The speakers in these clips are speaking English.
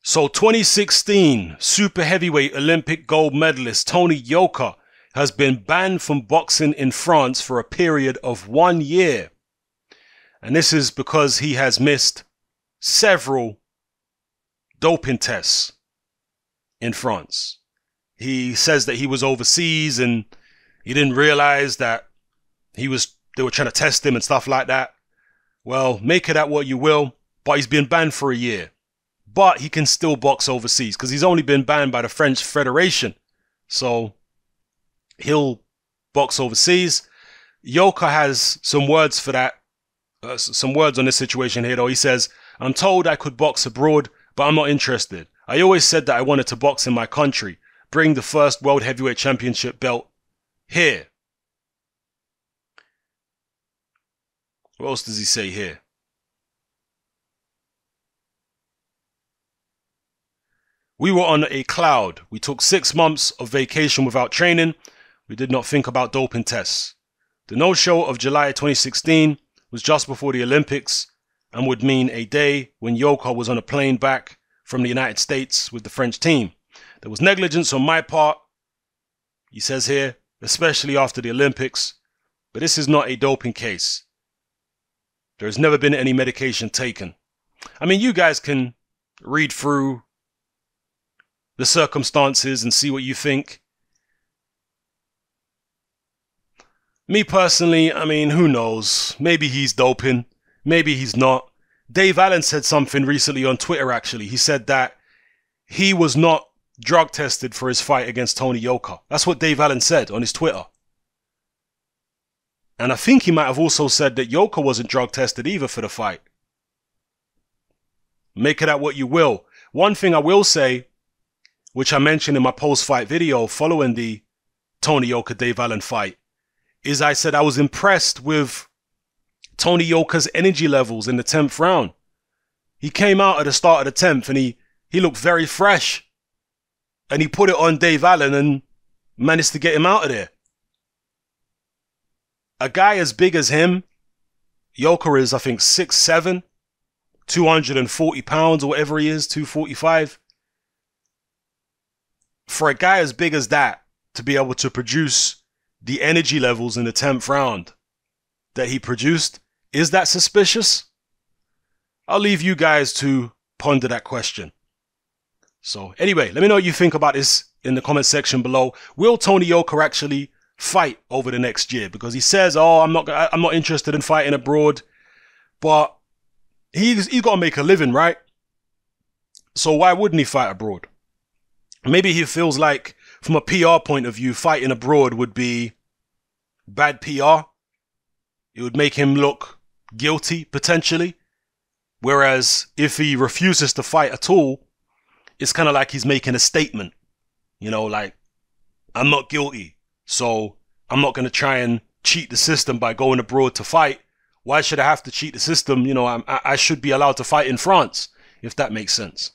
So 2016 super heavyweight Olympic gold medalist Tony Yoka has been banned from boxing in France for a period of 1 year. And this is because he has missed several doping tests in France. He says that he was overseas and he didn't realize that they were trying to test him and stuff like that. Well, make it at what you will, but he's been banned for a year. But he can still box overseas because he's only been banned by the French Federation. So he'll box overseas. Yoka has some words for that. Some words on this situation here though. He says, "I'm told I could box abroad, but I'm not interested. I always said that I wanted to box in my country. Bring the first World Heavyweight Championship belt here." What else does he say here? "We were on a cloud. We took 6 months of vacation without training. We did not think about doping tests. The no-show of July 2016 was just before the Olympics and would mean a day when Yoka was on a plane back from the United States with the French team. There was negligence on my part," he says here, "especially after the Olympics, but this is not a doping case. There has never been any medication taken." I mean, you guys can read through the circumstances and see what you think. Me personally, I mean, who knows? Maybe he's doping. Maybe he's not. Dave Allen said something recently on Twitter, actually. He said that he was not drug tested for his fight against Tony Yoka. That's what Dave Allen said on his Twitter. And I think he might have also said that Yoka wasn't drug tested either for the fight. Make it out what you will. One thing I will say, which I mentioned in my post-fight video following the Tony Yoka-Dave Allen fight, is I said I was impressed with Tony Yoka's energy levels in the 10th round. He came out at the start of the 10th and he looked very fresh. And he put it on Dave Allen and managed to get him out of there. A guy as big as him, Yoka is, I think, 6'7", 240 pounds or whatever he is, 245. For a guy as big as that to be able to produce the energy levels in the 10th round that he produced, is that suspicious? I'll leave you guys to ponder that question. So anyway, let me know what you think about this in the comment section below. Will Tony Yoka actually fight over the next year? Because he says, "Oh, I'm not interested in fighting abroad," but he's got to make a living, right? So why wouldn't he fight abroad? Maybe he feels like, from a PR point of view, fighting abroad would be bad PR. It would make him look guilty, potentially. Whereas if he refuses to fight at all, it's kind of like he's making a statement. You know, like, I'm not guilty, so I'm not going to try and cheat the system by going abroad to fight. Why should I have to cheat the system? You know, I should be allowed to fight in France, if that makes sense.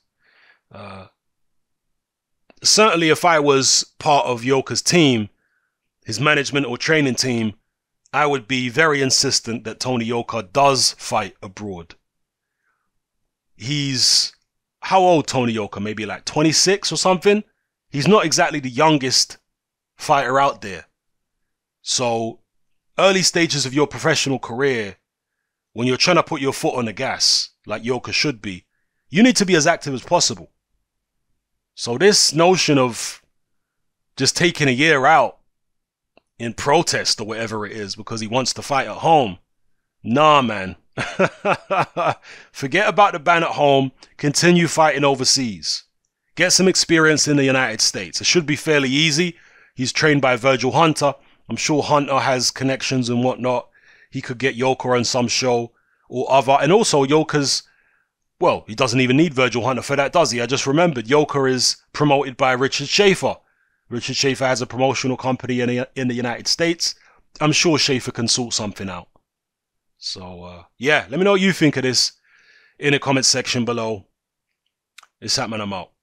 Certainly, if I was part of Yoka's team, his management or training team, I would be very insistent that Tony Yoka does fight abroad. He's, how old Tony Yoka? Maybe like 26 or something? He's not exactly the youngest fighter out there. So, early stages of your professional career, when you're trying to put your foot on the gas, like Yoka should be, you need to be as active as possible. So this notion of just taking a year out in protest or whatever it is because he wants to fight at home, nah, man. Forget about the ban at home. Continue fighting overseas. Get some experience in the United States. It should be fairly easy. He's trained by Virgil Hunter. I'm sure Hunter has connections and whatnot. He could get Yoka on some show or other. And also Yoka's, well, he doesn't even need Virgil Hunter for that, does he? I just remembered Yoka is promoted by Richard Schaefer. Richard Schaefer has a promotional company in the United States. I'm sure Schaefer can sort something out. So, yeah, let me know what you think of this in the comment section below. It's Hatman, I'm out.